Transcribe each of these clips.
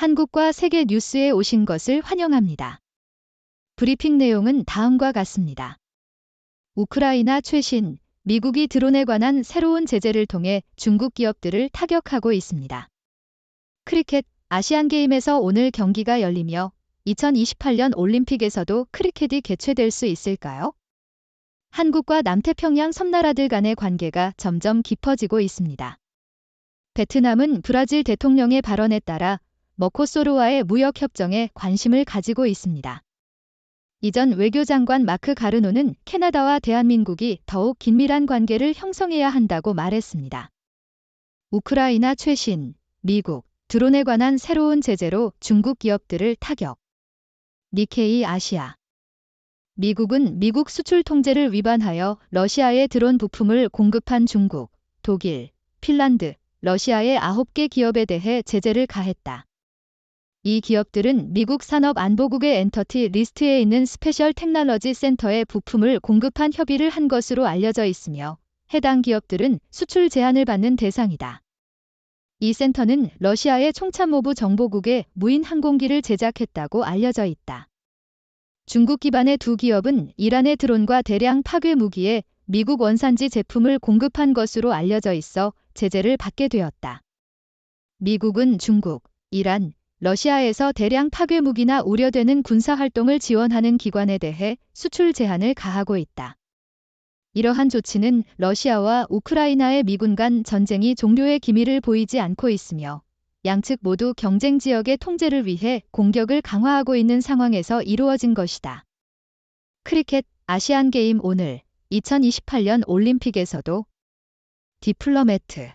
한국과 세계 뉴스에 오신 것을 환영합니다. 브리핑 내용은 다음과 같습니다. 우크라이나 최신, 미국이 드론에 관한 새로운 제재를 통해 중국 기업들을 타격하고 있습니다. 크리켓, 아시안게임에서 오늘 경기가 열리며 2028년 올림픽에서도 크리켓이 개최될 수 있을까요? 한국과 남태평양 섬나라들 간의 관계가 점점 깊어지고 있습니다. 베트남은 브라질 대통령의 발언에 따라 머코소르와의 무역협정에 관심을 가지고 있습니다. 이전 외교장관 마크 가르노는 캐나다와 대한민국이 더욱 긴밀한 관계를 형성해야 한다고 말했습니다. 우크라이나 최신, 미국, 드론에 관한 새로운 제재로 중국 기업들을 타격. 니케이 아시아. 미국은 미국 수출 통제를 위반하여 러시아에 드론 부품을 공급한 중국, 독일, 핀란드, 러시아의 9개 기업에 대해 제재를 가했다. 이 기업들은 미국 산업안보국의 엔터티 리스트에 있는 스페셜 테크놀로지 센터에 부품을 공급한 협의를 한 것으로 알려져 있으며 해당 기업들은 수출 제한을 받는 대상이다. 이 센터는 러시아의 총참모부 정보국에 무인 항공기를 제작했다고 알려져 있다. 중국 기반의 두 기업은 이란의 드론과 대량 파괴 무기에 미국 원산지 제품을 공급한 것으로 알려져 있어 제재를 받게 되었다. 미국은 중국, 이란, 러시아에서 대량 파괴 무기나 우려되는 군사활동을 지원하는 기관에 대해 수출 제한을 가하고 있다. 이러한 조치는 러시아와 우크라이나의 미군 간 전쟁이 종료의 기미를 보이지 않고 있으며 양측 모두 경쟁 지역의 통제를 위해 공격을 강화하고 있는 상황에서 이루어진 것이다. 크리켓, 아시안게임 오늘, 2028년 올림픽에서도 디플로매트.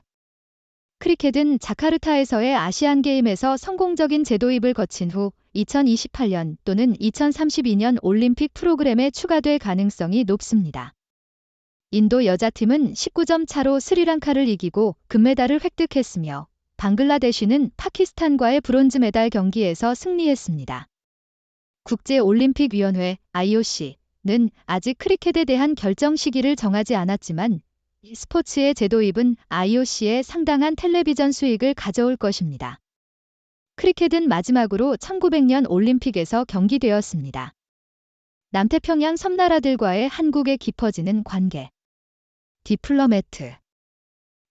크리켓은 자카르타에서의 아시안게임에서 성공적인 제도입을 거친 후 2028년 또는 2032년 올림픽 프로그램에 추가될 가능성이 높습니다. 인도 여자팀은 19점 차로 스리랑카를 이기고 금메달을 획득했으며 방글라데시는 파키스탄과의 브론즈 메달 경기에서 승리했습니다. 국제올림픽위원회 IOC는 아직 크리켓에 대한 결정 시기를 정하지 않았지만 스포츠의 제도입은 IOC에 상당한 텔레비전 수익을 가져올 것입니다. 크리켓은 마지막으로 1900년 올림픽에서 경기되었습니다. 남태평양 섬나라들과의 한국의 깊어지는 관계. 디플로매트.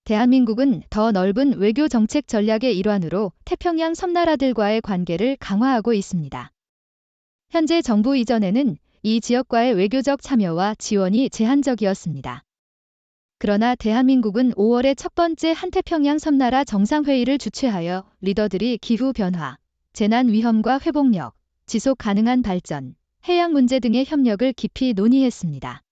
대한민국은 더 넓은 외교 정책 전략의 일환으로 태평양 섬나라들과의 관계를 강화하고 있습니다. 현재 정부 이전에는 이 지역과의 외교적 참여와 지원이 제한적이었습니다. 그러나 대한민국은 5월에 첫 번째 한태평양 섬나라 정상회의를 주최하여 리더들이 기후변화, 재난 위험과 회복력, 지속 가능한 발전, 해양 문제 등의 협력을 깊이 논의했습니다.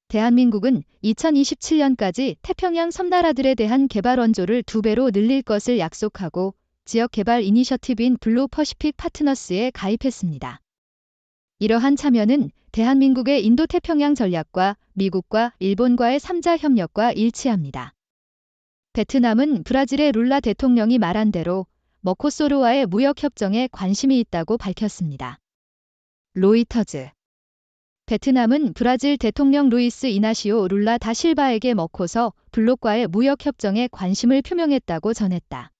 대한민국은 2027년까지 태평양 섬나라들에 대한 개발 원조를 2배로 늘릴 것을 약속하고 지역 개발 이니셔티브인 블루 퍼시픽 파트너스에 가입했습니다. 이러한 참여는 대한민국의 인도태평양 전략과 미국과 일본과의 3자 협력과 일치합니다. 베트남은 브라질의 룰라 대통령이 말한 대로 머코소르와의 무역협정에 관심이 있다고 밝혔습니다. 로이터즈. 베트남은 브라질 대통령 루이스 이나시오 룰라 다 실바에게 머코서 블록과의 무역협정에 관심을 표명했다고 전했다.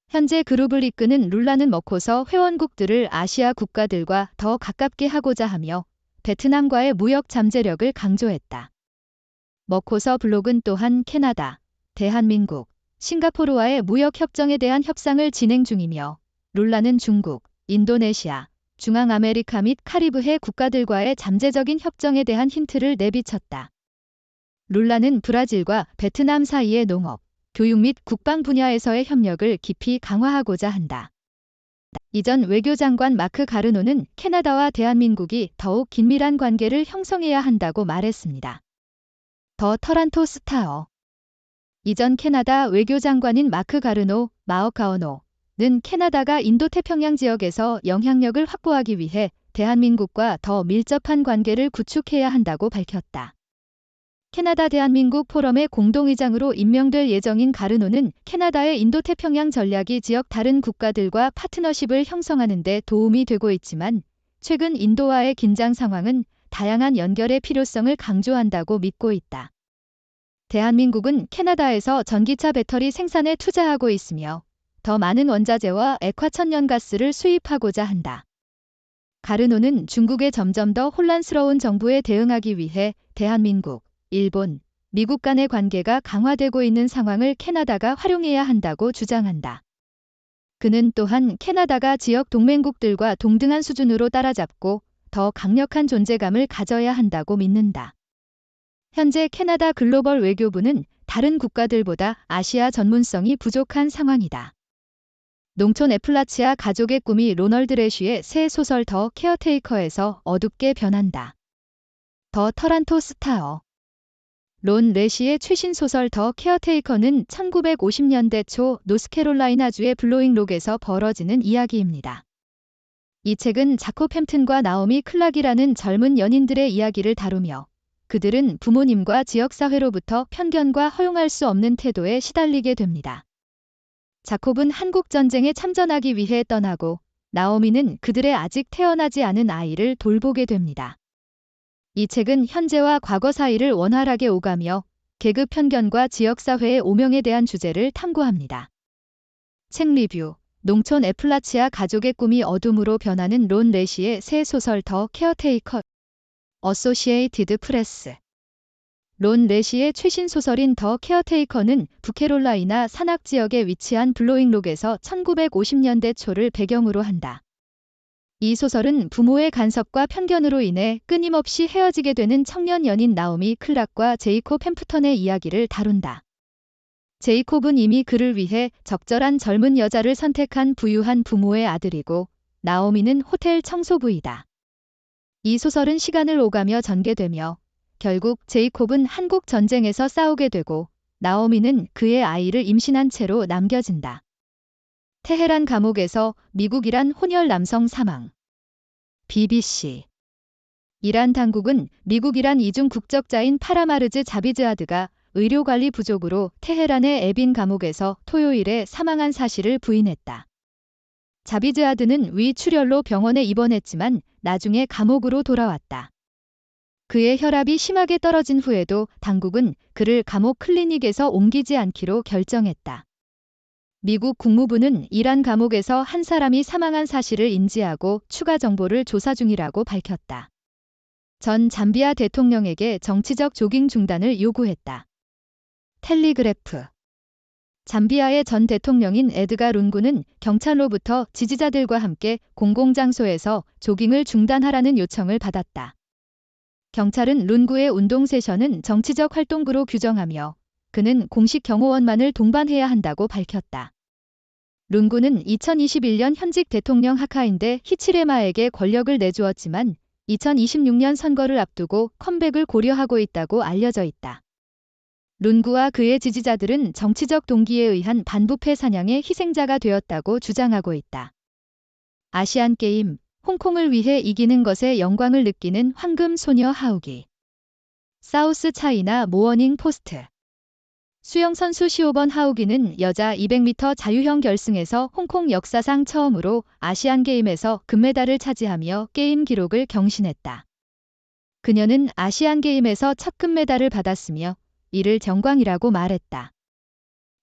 현재 그룹을 이끄는 룰라는 머코서 회원국들을 아시아 국가들과 더 가깝게 하고자 하며 베트남과의 무역 잠재력을 강조했다. 머코서 블록은 또한 캐나다, 대한민국, 싱가포르와의 무역협정에 대한 협상을 진행 중이며 룰라는 중국, 인도네시아, 중앙아메리카 및 카리브해 국가들과의 잠재적인 협정에 대한 힌트를 내비쳤다. 룰라는 브라질과 베트남 사이의 농업, 교육 및 국방 분야에서의 협력을 깊이 강화하고자 한다. 이전 외교장관 마크 가르노는 캐나다와 대한민국이 더욱 긴밀한 관계를 형성해야 한다고 말했습니다. 더 터란토 스타어. 이전 캐나다 외교장관인 마크 가르노, 마어카오노는 캐나다가 인도태평양 지역에서 영향력을 확보하기 위해 대한민국과 더 밀접한 관계를 구축해야 한다고 밝혔다. 캐나다 대한민국 포럼의 공동의장으로 임명될 예정인 가르노는 캐나다의 인도태평양 전략이 지역 다른 국가들과 파트너십을 형성하는 데 도움이 되고 있지만 최근 인도와의 긴장 상황은 다양한 연결의 필요성을 강조한다고 믿고 있다. 대한민국은 캐나다에서 전기차 배터리 생산에 투자하고 있으며 더 많은 원자재와 액화천연가스를 수입하고자 한다. 가르노는 중국의 점점 더 혼란스러운 정부에 대응하기 위해 대한민국, 일본, 미국 간의 관계가 강화되고 있는 상황을 캐나다가 활용해야 한다고 주장한다. 그는 또한 캐나다가 지역 동맹국들과 동등한 수준으로 따라잡고 더 강력한 존재감을 가져야 한다고 믿는다. 현재 캐나다 글로벌 외교부는 다른 국가들보다 아시아 전문성이 부족한 상황이다. 농촌 애플라치아 가족의 꿈이 로널드 레쉬의 새 소설 더 케어테이커에서 어둡게 변한다. 더 터란토 스타어. 론 레쉬의 최신 소설 더 케어테이커는 1950년대 초 노스캐롤라이나주의 블로잉 록에서 벌어지는 이야기입니다. 이 책은 자코 햄튼과 나오미 클락이라는 젊은 연인들의 이야기를 다루며 그들은 부모님과 지역사회로부터 편견과 허용할 수 없는 태도에 시달리게 됩니다. 자콥은 한국전쟁에 참전하기 위해 떠나고 나오미는 그들의 아직 태어나지 않은 아이를 돌보게 됩니다. 이 책은 현재와 과거 사이를 원활하게 오가며 계급 편견과 지역사회의 오명에 대한 주제를 탐구합니다. 책 리뷰. 농촌 애플라치아 가족의 꿈이 어둠으로 변하는 론 레쉬의 새 소설 더 케어테이커. 어소시에이티드 프레스. 론 레쉬의 최신 소설인 더 케어테이커는 북캐롤라이나 산악지역에 위치한 블로잉 록에서 1950년대 초를 배경으로 한다. 이 소설은 부모의 간섭과 편견으로 인해 끊임없이 헤어지게 되는 청년 연인 나오미 클락과 제이콥 햄프턴의 이야기를 다룬다. 제이콥은 이미 그를 위해 적절한 젊은 여자를 선택한 부유한 부모의 아들이고 나오미는 호텔 청소부이다. 이 소설은 시간을 오가며 전개되며 결국 제이콥은 한국 전쟁에서 싸우게 되고 나오미는 그의 아이를 임신한 채로 남겨진다. 테헤란 감옥에서 미국이란 혼혈 남성 사망. BBC. 이란 당국은 미국이란 이중 국적자인 파라마르즈 자비즈아드가 의료관리 부족으로 테헤란의 에빈 감옥에서 토요일에 사망한 사실을 부인했다. 자비즈아드는 위 출혈로 병원에 입원했지만 나중에 감옥으로 돌아왔다. 그의 혈압이 심하게 떨어진 후에도 당국은 그를 감옥 클리닉에서 옮기지 않기로 결정했다. 미국 국무부는 이란 감옥에서 한 사람이 사망한 사실을 인지하고 추가 정보를 조사 중이라고 밝혔다. 전 잠비아 대통령에게 정치적 조깅 중단을 요구했다. 텔리그래프. 잠비아의 전 대통령인 에드가 룬구는 경찰로부터 지지자들과 함께 공공장소에서 조깅을 중단하라는 요청을 받았다. 경찰은 룬구의 운동 세션은 정치적 활동부로 규정하며 그는 공식 경호원만을 동반해야 한다고 밝혔다. 룬구는 2021년 현직 대통령 하카인데 히치레마에게 권력을 내주었지만 2026년 선거를 앞두고 컴백을 고려하고 있다고 알려져 있다. 룬구와 그의 지지자들은 정치적 동기에 의한 반부패 사냥의 희생자가 되었다고 주장하고 있다. 아시안게임. 홍콩을 위해 이기는 것에 영광을 느끼는 황금 소녀 하우기. 사우스 차이나 모어닝 포스트. 수영 선수 시오번 하우기는 여자 200m 자유형 결승에서 홍콩 역사상 처음으로 아시안게임에서 금메달을 차지하며 게임 기록을 경신했다. 그녀는 아시안게임에서 첫 금메달을 받았으며 이를 정광이라고 말했다.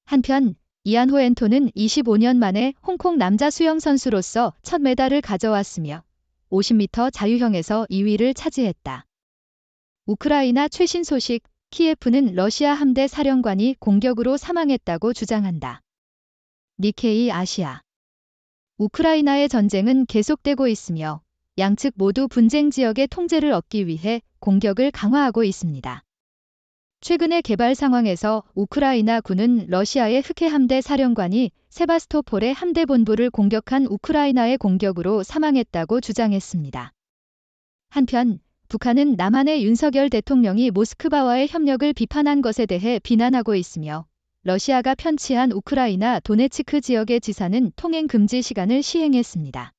한편 이안호 앤토는 25년 만에 홍콩 남자 수영 선수로서 첫 메달을 가져왔으며 50m 자유형에서 2위를 차지했다. 우크라이나 최신 소식. 키예프는 러시아 함대 사령관이 공격으로 사망했다고 주장한다. 니케이 아시아. 우크라이나의 전쟁은 계속되고 있으며 양측 모두 분쟁 지역의 통제를 얻기 위해 공격을 강화하고 있습니다. 최근의 개발 상황에서 우크라이나 군은 러시아의 흑해 함대 사령관이 세바스토폴의 함대 본부를 공격한 우크라이나의 공격으로 사망했다고 주장했습니다. 한편 북한은 남한의 윤석열 대통령이 모스크바와의 협력을 비판한 것에 대해 비난하고 있으며 러시아가 편취한 우크라이나 도네츠크 지역의 지사는 통행 금지 시간을 시행했습니다.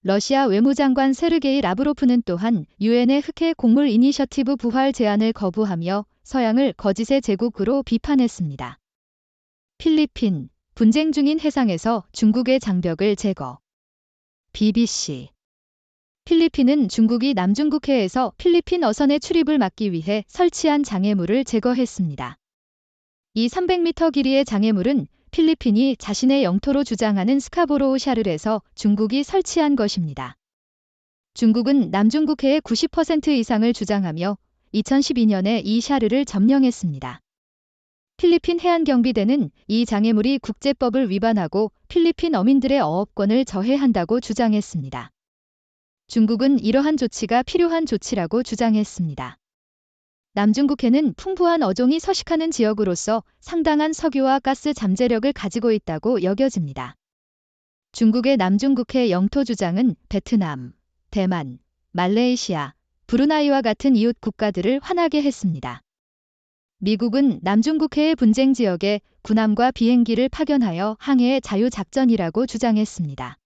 러시아 외무장관 세르게이 라브로프는 또한 유엔의 흑해 곡물 이니셔티브 부활 제안을 거부하며 서양을 거짓의 제국으로 비판했습니다. 필리핀. 분쟁 중인 해상에서 중국의 장벽을 제거. BBC. 필리핀은 중국이 남중국해에서 필리핀 어선의 출입을 막기 위해 설치한 장애물을 제거했습니다. 이 300m 길이의 장애물은 필리핀이 자신의 영토로 주장하는 스카보로우 샤를에서 중국이 설치한 것입니다. 중국은 남중국해의 90% 이상을 주장하며 2012년에 이 샤르를 점령했습니다. 필리핀 해안경비대는 이 장애물이 국제법을 위반하고 필리핀 어민들의 어업권을 저해한다고 주장했습니다. 중국은 이러한 조치가 필요한 조치라고 주장했습니다. 남중국해는 풍부한 어종이 서식하는 지역으로서 상당한 석유와 가스 잠재력을 가지고 있다고 여겨집니다. 중국의 남중국해 영토 주장은 베트남, 대만, 말레이시아, 브루나이와 같은 이웃 국가들을 화나게 했습니다. 미국은 남중국해의 분쟁 지역에 군함과 비행기를 파견하여 항해의 자유작전이라고 주장했습니다.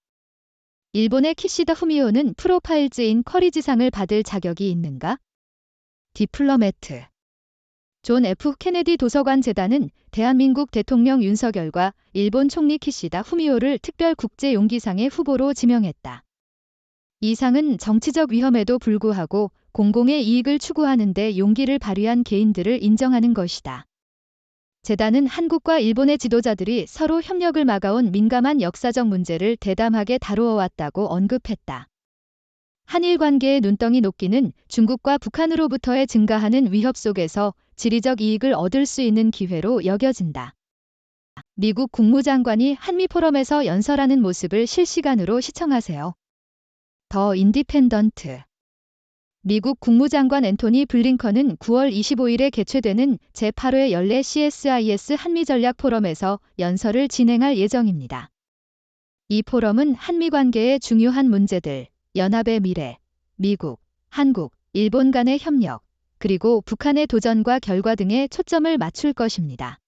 일본의 키시다 후미오는 프로파일즈인 커리지상을 받을 자격이 있는가? 디플로매트. 존 F. 케네디 도서관 재단은 대한민국 대통령 윤석열과 일본 총리 키시다 후미오를 특별 국제용기상의 후보로 지명했다. 이 상은 정치적 위험에도 불구하고 공공의 이익을 추구하는 데 용기를 발휘한 개인들을 인정하는 것이다. 재단은 한국과 일본의 지도자들이 서로 협력을 막아온 민감한 역사적 문제를 대담하게 다루어 왔다고 언급했다. 한일 관계의 눈덩이 녹기는 중국과 북한으로부터의 증가하는 위협 속에서 지리적 이익을 얻을 수 있는 기회로 여겨진다. 미국 국무장관이 한미 포럼에서 연설하는 모습을 실시간으로 시청하세요. 더 인디펜던트. 미국 국무장관 앤토니 블링컨은 9월 25일에 개최되는 제8회 연례 CSIS 한미전략 포럼에서 연설을 진행할 예정입니다. 이 포럼은 한미 관계의 중요한 문제들, 연합의 미래, 미국, 한국, 일본 간의 협력, 그리고 북한의 도전과 결과 등에 초점을 맞출 것입니다.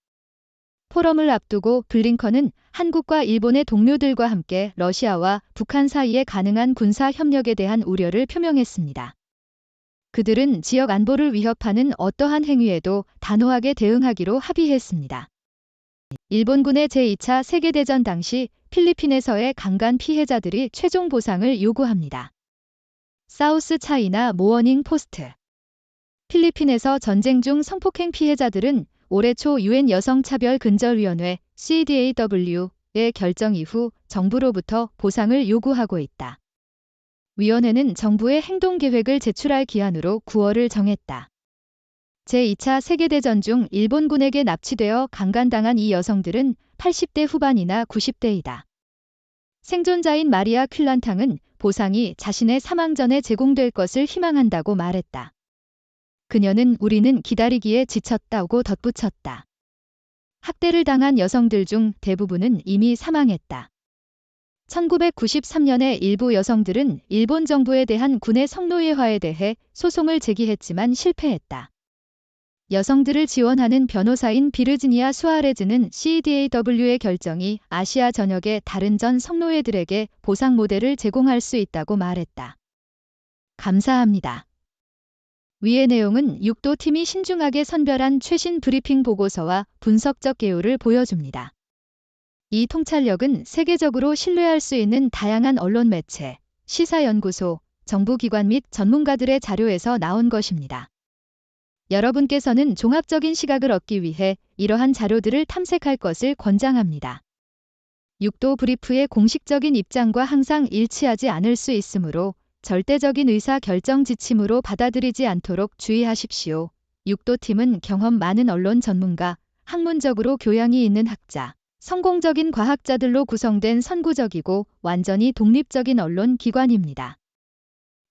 포럼을 앞두고 블링컨은 한국과 일본의 동료들과 함께 러시아와 북한 사이에 가능한 군사 협력에 대한 우려를 표명했습니다. 그들은 지역 안보를 위협하는 어떠한 행위에도 단호하게 대응하기로 합의했습니다. 일본군의 제2차 세계대전 당시 필리핀에서의 강간 피해자들이 최종 보상을 요구합니다. 사우스 차이나 모어닝 포스트. 필리핀에서 전쟁 중 성폭행 피해자들은 올해 초 UN 여성차별근절위원회 CEDAW의 결정 이후 정부로부터 보상을 요구하고 있다. 위원회는 정부의 행동계획을 제출할 기한으로 9월을 정했다. 제2차 세계대전 중 일본군에게 납치되어 강간당한 이 여성들은 80대 후반이나 90대이다. 생존자인 마리아 퀼란탕은 보상이 자신의 사망 전에 제공될 것을 희망한다고 말했다. 그녀는 우리는 기다리기에 지쳤다고 덧붙였다. 학대를 당한 여성들 중 대부분은 이미 사망했다. 1993년에 일부 여성들은 일본 정부에 대한 군의 성노예화에 대해 소송을 제기했지만 실패했다. 여성들을 지원하는 변호사인 비르지니아 수아레즈는 CEDAW의 결정이 아시아 전역의 다른 전 성노예들에게 보상 모델을 제공할 수 있다고 말했다. 감사합니다. 위의 내용은 6도 팀이 신중하게 선별한 최신 브리핑 보고서와 분석적 개요를 보여줍니다. 이 통찰력은 세계적으로 신뢰할 수 있는 다양한 언론 매체, 시사연구소, 정부기관 및 전문가들의 자료에서 나온 것입니다. 여러분께서는 종합적인 시각을 얻기 위해 이러한 자료들을 탐색할 것을 권장합니다. 6도 브리프의 공식적인 입장과 항상 일치하지 않을 수 있으므로 절대적인 의사 결정 지침으로 받아들이지 않도록 주의하십시오. 6도 팀은 경험 많은 언론 전문가, 학문적으로 교양이 있는 학자, 성공적인 과학자들로 구성된 선구적이고 완전히 독립적인 언론 기관입니다.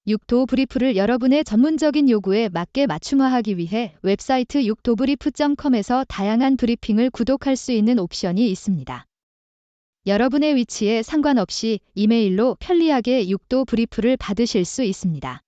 6도 브리프를 여러분의 전문적인 요구에 맞게 맞춤화하기 위해 웹사이트 6도브리프.com에서 다양한 브리핑을 구독할 수 있는 옵션이 있습니다. 여러분의 위치에 상관없이 이메일로 편리하게 6도 브리프를 받으실 수 있습니다.